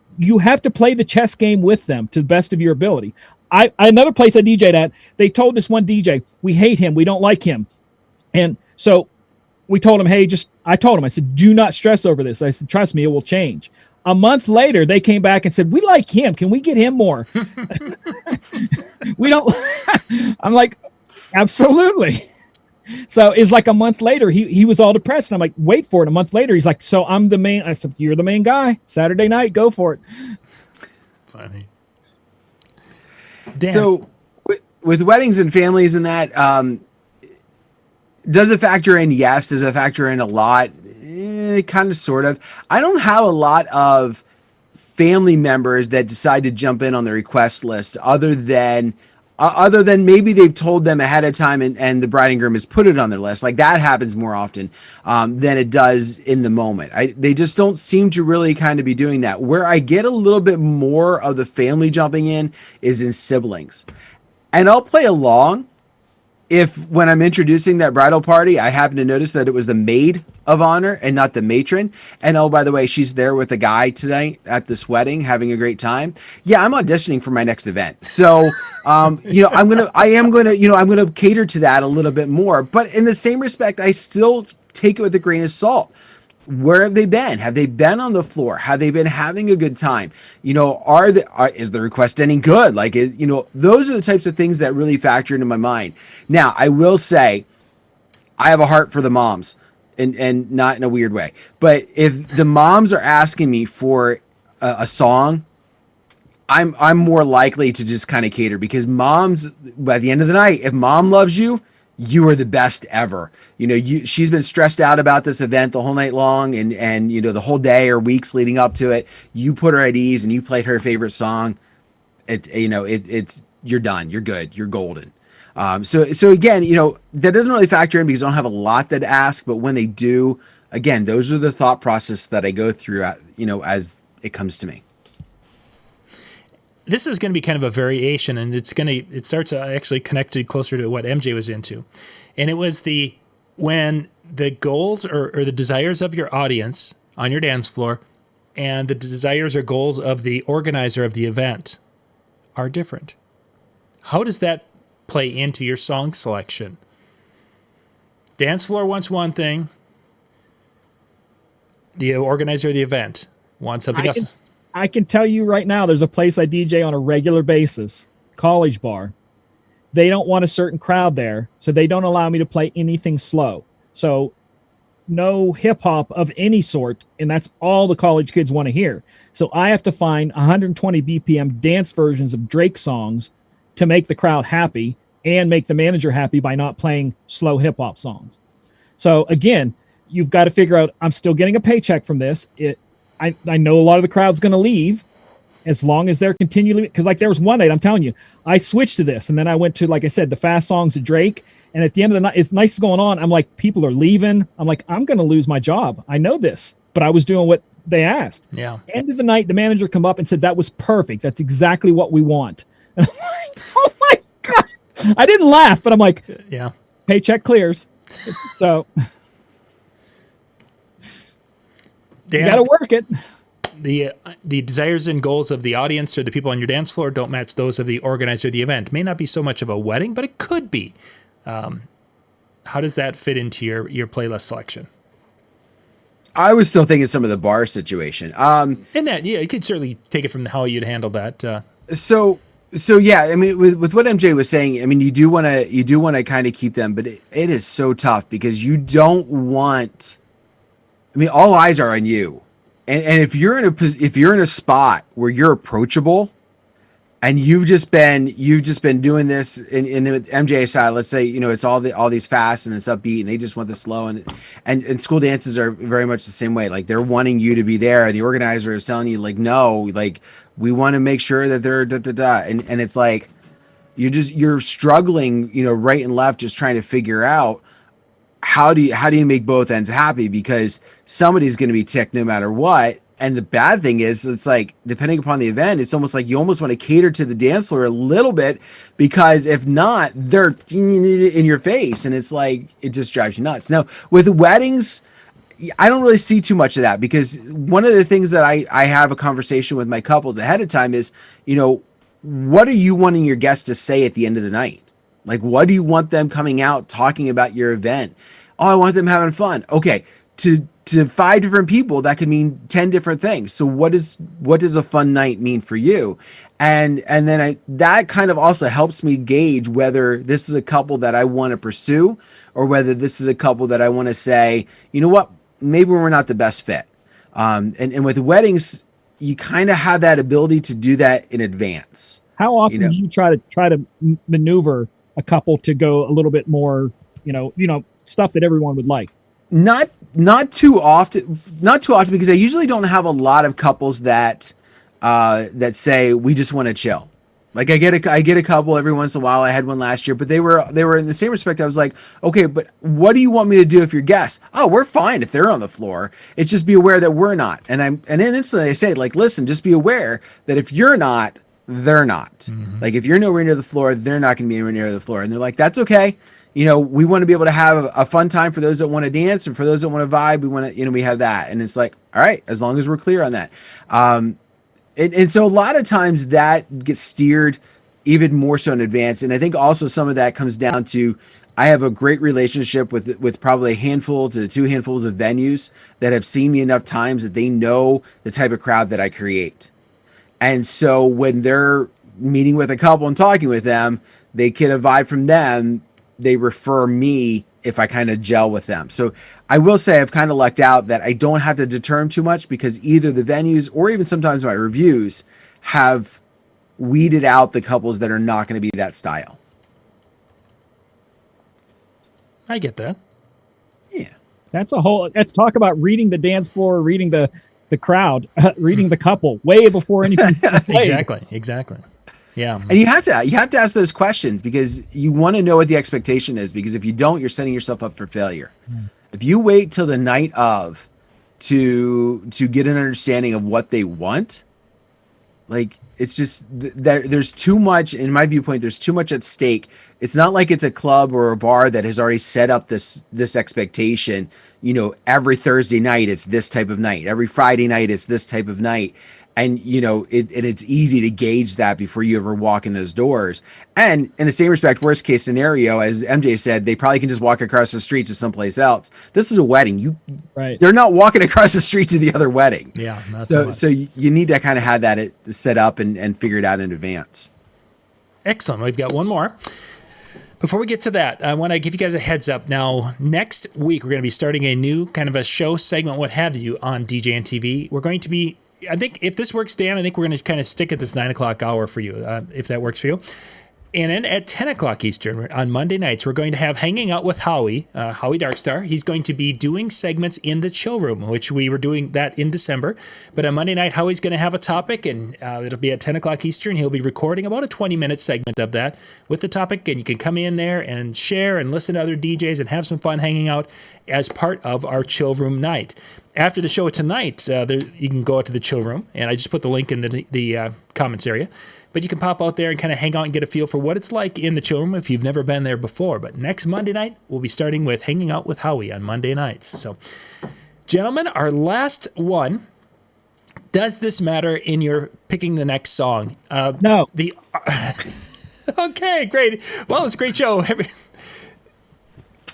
play the chess game with them to the best of your ability. Another place I DJ'd at, they told this one DJ, we hate him, we don't like him. And so we told him, I said, do not stress over this. I said, trust me, it will change. A month later, they came back and said, we like him. Can we get him more? We don't. I'm like, absolutely. So it's like a month later, he was all depressed. And I'm like, wait for it. A month later, he's like, so I'm the main. I said, you're the main guy. Saturday night, go for it. Funny. Dan. So with weddings and families and that, does it factor in? Yes. Does it factor in a lot? Kind of, sort of. I don't have a lot of family members that decide to jump in on the request list other than maybe they've told them ahead of time and the bride and groom has put it on their list. Like that happens more often than it does in the moment. They just don't seem to really kind of be doing that. Where I get a little bit more of the family jumping in is in siblings. And I'll play along if when I'm introducing that bridal party, I happen to notice that it was the maid of honor and not the matron. And oh, by the way, she's there with a guy tonight at this wedding, having a great time. Yeah, I'm auditioning for my next event. So, I'm going to cater to that a little bit more, but in the same respect, I still take it with a grain of salt. Where have they been? Have they been on the floor? Have they been having a good time? Is the request any good? Like, those are the types of things that really factor into my mind. Now, I will say, I have a heart for the moms, and not in a weird way. But if the moms are asking me for a song, I'm more likely to just kind of cater, because moms, by the end of the night, if mom loves you, you are the best ever. She's been stressed out about this event the whole night long, and the whole day or weeks leading up to it. You put her at ease and you played her favorite song. You're done. You're good. You're golden. So again, that doesn't really factor in because I don't have a lot that ask, but when they do, again, those are the thought process that I go through, as it comes to me. this is going to be kind of a variation, and it starts actually connected closer to what MJ was into. And it was when the goals or the desires of your audience on your dance floor and the desires or goals of the organizer of the event are different. How does that play into your song selection? Dance floor wants one thing. The organizer of the event wants something else. I can tell you right now, there's a place I DJ on a regular basis, College Bar. They don't want a certain crowd there, so they don't allow me to play anything slow. So no hip hop of any sort, and that's all the college kids want to hear. So I have to find 120 BPM dance versions of Drake songs to make the crowd happy and make the manager happy by not playing slow hip hop songs. So again, you've got to figure out, I'm still getting a paycheck from this. I know a lot of the crowd's going to leave as long as they're continually, because like there was one night, I'm telling you, I switched to this, and then I went to, like I said, the fast songs of Drake. And at the end of the night, it's nice going on. I'm like, people are leaving. I'm like, I'm going to lose my job. I know this, but I was doing what they asked. Yeah. End of the night, the manager come up and said, that was perfect. That's exactly what we want. And I'm like, oh my God. I didn't laugh, but I'm like, yeah, paycheck clears. So Dan, you got to work it. The desires and goals of the audience or the people on your dance floor don't match those of the organizer of the event. May not be so much of a wedding, but it could be. How does that fit into your playlist selection? I was still thinking some of the bar situation. And that, yeah, you could certainly take it from how you'd handle that. So yeah, I mean, with what MJ was saying, I mean, you do want to kind of keep them, but it is so tough because you don't want. I mean, all eyes are on you, and if you're in a spot where you're approachable, and you've just been doing this in MJ's side, let's say, you know, it's all these fast and it's upbeat and they just want the slow, and school dances are very much the same way. Like they're wanting you to be there. The organizer is telling you like, no, like we want to make sure that they're and it's like you're struggling, you know, right and left, just trying to figure out how do you make both ends happy, because somebody's going to be ticked no matter what. And the bad thing is, it's like, depending upon the event, it's almost like you almost want to cater to the dance floor a little bit, because if not, they're in your face, and it's like, it just drives you nuts. Now, with weddings, I don't really see too much of that, because one of the things that I have a conversation with my couples ahead of time is, you know, what are you wanting your guests to say at the end of the night? Like, what do you want them coming out talking about your event? Oh, I want them having fun. Okay, to 5 different people, that could mean 10 different things. So what does a fun night mean for you? And then that kind of also helps me gauge whether this is a couple that I want to pursue, or whether this is a couple that I want to say, you know what, maybe we're not the best fit. And with weddings, you kind of have that ability to do that in advance. How often do you try to maneuver a couple to go a little bit more, you know, stuff that everyone would like? Not too often, because I usually don't have a lot of couples that say we just want to chill. Like I get a couple every once in a while. I had one last year, but they were in the same respect. I was like, okay, but what do you want me to do if you're guests? Oh, we're fine if they're on the floor. It's just be aware that we're not. And then instantly I say, like, listen, just be aware that if you're not, they're not. Mm-hmm. Like if you're nowhere near the floor, they're not going to be anywhere near the floor. And they're like, that's okay. You know, we want to be able to have a fun time for those that want to dance, and for those that want to vibe, we want to, you know, we have that. And it's like, all right, as long as we're clear on that. And so a lot of times that gets steered even more so in advance. And I think also some of that comes down to, I have a great relationship with probably a handful to 2 handfuls of venues that have seen me enough times that they know the type of crowd that I create. And so when they're meeting with a couple and talking with them, they get a vibe from them. They refer me if I kind of gel with them. So I will say I've kind of lucked out that I don't have to determine too much, because either the venues or even sometimes my reviews have weeded out the couples that are not going to be that style. I get that. Yeah. Let's talk about reading the dance floor, reading the crowd, reading the couple way before anything. Exactly. Yeah. And you have to ask those questions, because you want to know what the expectation is, because if you don't, you're setting yourself up for failure. If you wait till the night of to get an understanding of what they want, Like, it's just there's too much, in my viewpoint, there's too much at stake. It's not like it's a club or a bar that has already set up this expectation. You know, every Thursday night it's this type of night. Every Friday night it's this type of night. And, you know, it's easy to gauge that before you ever walk in those doors. And in the same respect, worst case scenario, as MJ said, they probably can just walk across the street to someplace else. This is a wedding. They're not walking across the street to the other wedding. Yeah. So you need to kind of have that set up and figure it out in advance. Excellent. We've got one more. Before we get to that, I want to give you guys a heads up. Now, next week, we're going to be starting a new kind of a show segment, what have you, on DJNTV. We're going to be, I think if this works, Dan, I think we're going to kind of stick at this 9 o'clock hour for you, if that works for you. And then at 10 o'clock Eastern on Monday nights, we're going to have Hanging Out with Howie, Howie Darkstar. He's going to be doing segments in the chill room, which we were doing that in December. But on Monday night, Howie's going to have a topic, and it'll be at 10 o'clock Eastern. He'll be recording about a 20-minute segment of that with the topic, and you can come in there and share and listen to other DJs and have some fun hanging out as part of our chill room night. After the show tonight, you can go out to the chill room, and I just put the link in the comments area. But you can pop out there and kind of hang out and get a feel for what it's like in the chill room if you've never been there before. But next Monday night, we'll be starting with Hanging Out with Howie on Monday nights. So, gentlemen, our last one. Does this matter in your picking the next song? No. Okay, great. Well, it's a great show.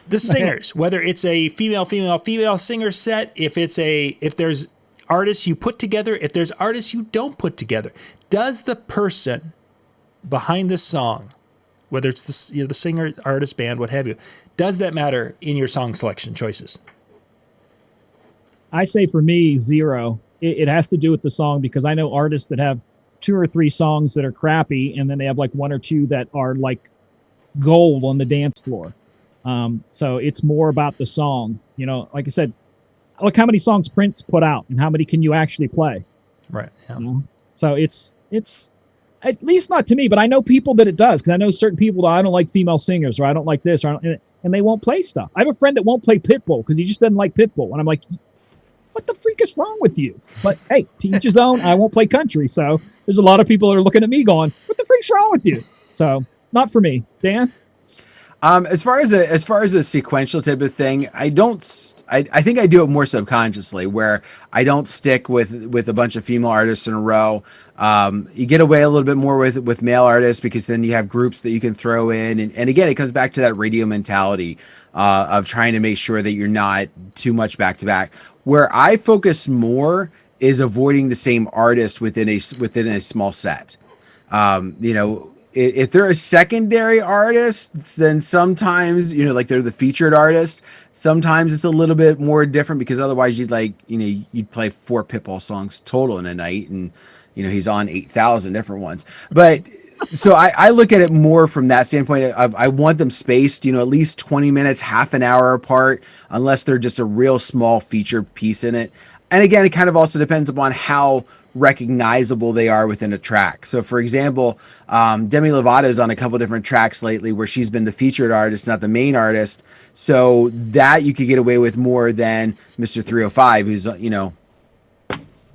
The singers, whether it's a female singer set, if there's artists you put together, if there's artists you don't put together, does the person behind the song, whether it's the singer, artist, band, what have you, does that matter in your song selection choices? I say for me, 0. It has to do with the song, because I know artists that have 2 or 3 songs that are crappy, and then they have like 1 or 2 that are like gold on the dance floor. So it's more about the song. You know, like I said, look how many songs Prince put out, and how many can you actually play? Right. Yeah. You know? So it's at least not to me, but I know people that it does, because I know certain people that I don't like female singers, or I don't like this, and they won't play stuff. I have a friend that won't play Pitbull because he just doesn't like Pitbull, and I'm like, what the freak is wrong with you? But hey, to each his own. I won't play country, so there's a lot of people that are looking at me going, what the freak's wrong with you? So not for me. Dan? As far as a sequential type of thing, I think I do it more subconsciously, where I don't stick with a bunch of female artists in a row. You get away a little bit more with male artists, because then you have groups that you can throw in. And again, it comes back to that radio mentality of trying to make sure that you're not too much back to back. Where I focus more is avoiding the same artist within a small set. You know, if they're a secondary artist, then sometimes, you know, like they're the featured artist, sometimes it's a little bit more different, because otherwise you'd play 4 Pitbull songs total in a night, and, you know, he's on 8,000 different ones. But so I look at it more from that standpoint of I want them spaced, you know, at least 20 minutes, half an hour apart, unless they're just a real small featured piece in it. And again, it kind of also depends upon how recognizable they are within a track. So for example, Demi Lovato's on a couple different tracks lately where she's been the featured artist, not the main artist. So that you could get away with more than Mr. 305, who's, you know,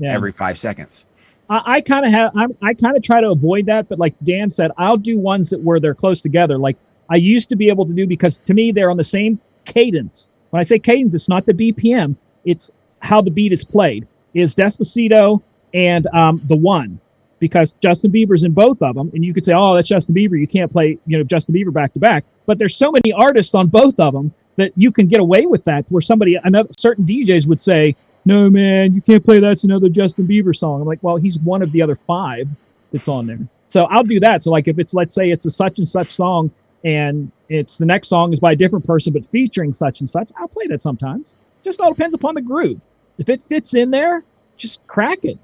every 5 seconds. I kind of try to avoid that, but like Dan said, I'll do ones where they're close together. Like I used to be able to do, because to me, they're on the same cadence. When I say cadence, it's not the BPM, it's how the beat is played. Is Despacito and The One, because Justin Bieber's in both of them, and you could say, oh, that's Justin Bieber, you can't play, you know, Justin Bieber back to back, but there's so many artists on both of them that you can get away with that, where certain DJs would say, no man, you can't play, that's another Justin Bieber song. I'm like, well, he's one of the other 5 that's on there. So I'll do that. So like if it's, let's say it's a such and such song, and it's the next song is by a different person but featuring such and such, I'll play that sometimes. Just all depends upon the groove. If it fits in there, just crack it.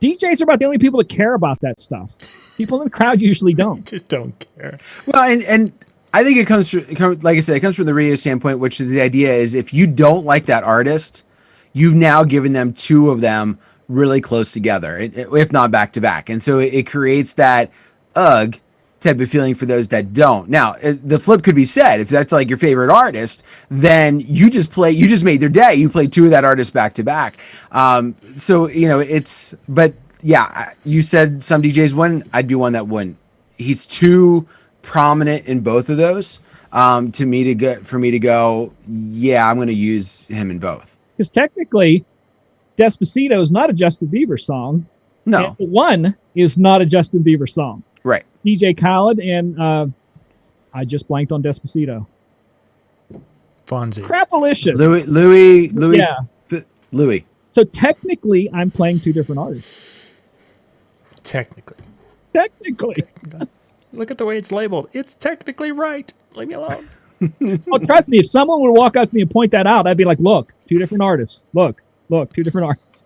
DJs are about the only people that care about that stuff. People in the crowd usually don't. Just don't care. Well, and I think it comes from, like I said, it comes from the radio standpoint, which is the idea is if you don't like that artist, you've now given them 2 of them really close together, if not back to back. And so it creates that type of feeling for those that don't. Now, the flip could be said, if that's like your favorite artist, then you just made their day. You played 2 of that artist back to back. So, you know, but yeah, you said some DJs wouldn't. I'd be one that wouldn't. He's too prominent in both of those for me to go. Yeah, I'm going to use him in both. Because technically, Despacito is not a Justin Bieber song. No, and One is not a Justin Bieber song. Right. DJ Khaled and I just blanked on Despacito. Fonzie. Crapalicious. Louis. Yeah. Louis. So technically, I'm playing two different artists. Technically. Look at the way it's labeled. It's technically right. Leave me alone. Oh, trust me, if someone would walk up to me and point that out, I'd be like, look, two different artists. Look, two different artists.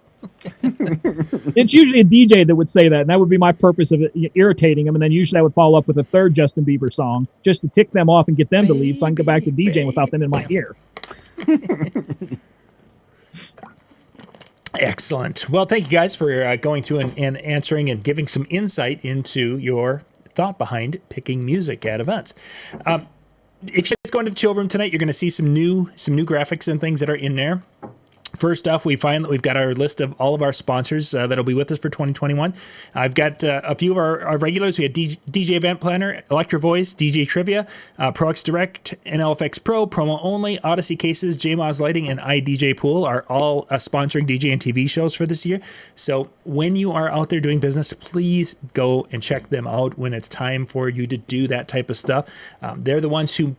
It's usually a DJ that would say that, and that would be my purpose of irritating them. And then usually I would follow up with a third Justin Bieber song just to tick them off and get them to leave so I can go back to DJing without them in my ear. Excellent. Well, thank you guys for going through and answering and giving some insight into your thought behind picking music at events. If you guys go into the chill room tonight, you're going to see some new graphics and things that are in there. First off, we find that we've got our list of all of our sponsors that'll be with us for 2021. I've got a few of our regulars. We had DJ Event Planner, Electro Voice, DJ Trivia, ProX Direct, NLFX Pro, Promo Only, Odyssey Cases, JMoz Lighting, and iDJ Pool are all sponsoring DJNTV shows for this year. So when you are out there doing business, please go and check them out when it's time for you to do that type of stuff. They're the ones who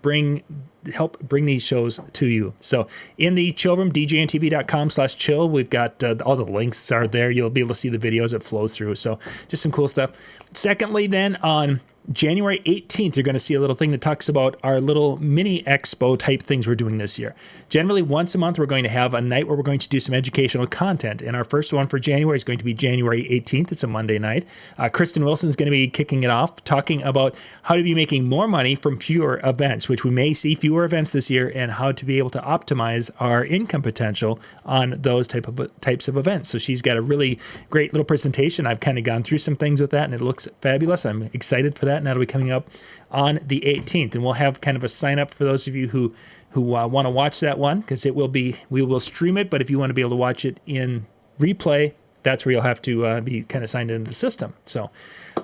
help bring these shows to you. So in the chill room, djntv.com/chill, we've got all the links are there. You'll be able to see the videos it flows through. So just some cool stuff. Secondly, then on January 18th, you're going to see a little thing that talks about our little mini expo type things we're doing this year. Generally, once a month, we're going to have a night where we're going to do some educational content. And our first one for January is going to be January 18th. It's a Monday night. Kristen Wilson is going to be kicking it off, talking about how to be making more money from fewer events, which we may see fewer events this year, and how to be able to optimize our income potential on those types of events. So she's got a really great little presentation. I've kind of gone through some things with that, and it looks fabulous. I'm excited for that. And that'll be coming up on the 18th, and we'll have kind of a sign up for those of you who want to watch that one, because we will stream it, but if you want to be able to watch it in replay, that's where you'll have to be kind of signed into the system. So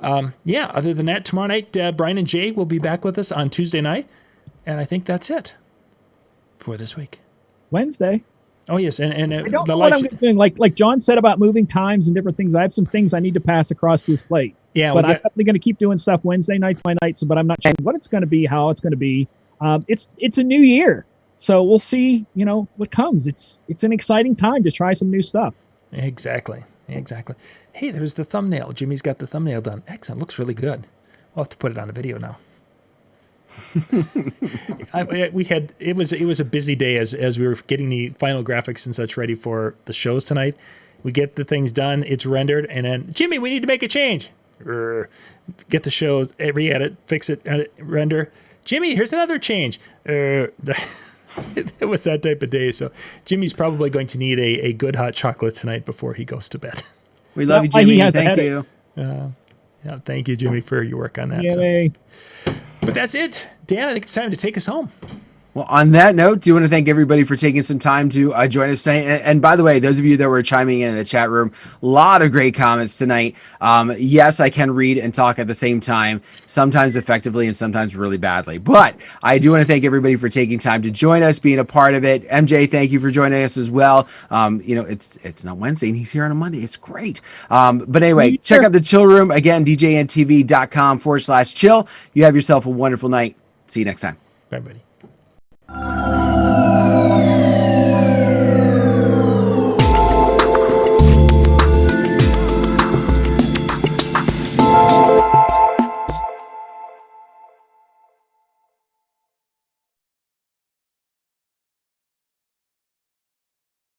other than that, tomorrow night Brian and Jay will be back with us on Tuesday night, and I think that's it for this week. Wednesday. Oh yes, and I don't know what I'm doing. Like John said about moving times and different things. I have some things I need to pass across his plate. Yeah, but I'm definitely going to keep doing stuff Wednesday nights, my nights. But I'm not sure what it's going to be, how it's going to be. It's a new year, so we'll see. What comes. It's an exciting time to try some new stuff. Exactly. Hey, there's the thumbnail. Jimmy's got the thumbnail done. Excellent. Looks really good. We'll have to put it on a video now. It was a busy day as we were getting the final graphics and such ready for the shows tonight. We get the things done, it's rendered, and then Jimmy, we need to make a change. Get the shows, re-edit, fix it, edit, render. Jimmy, here's another change. It was that type of day. So Jimmy's probably going to need a good hot chocolate tonight before he goes to bed. We love you, Jimmy. Thank you. Thank you, Jimmy, for your work on that. Yay. But that's it. Dan, I think it's time to take us home. Well, on that note, do want to thank everybody for taking some time to join us tonight. And by the way, those of you that were chiming in the chat room, a lot of great comments tonight. Yes, I can read and talk at the same time, sometimes effectively and sometimes really badly. But I do want to thank everybody for taking time to join us, being a part of it. MJ, thank you for joining us as well. It's not Wednesday and he's here on a Monday. It's great. But anyway, check out the chill room. Again, djntv.com/chill. You have yourself a wonderful night. See you next time. Bye, buddy.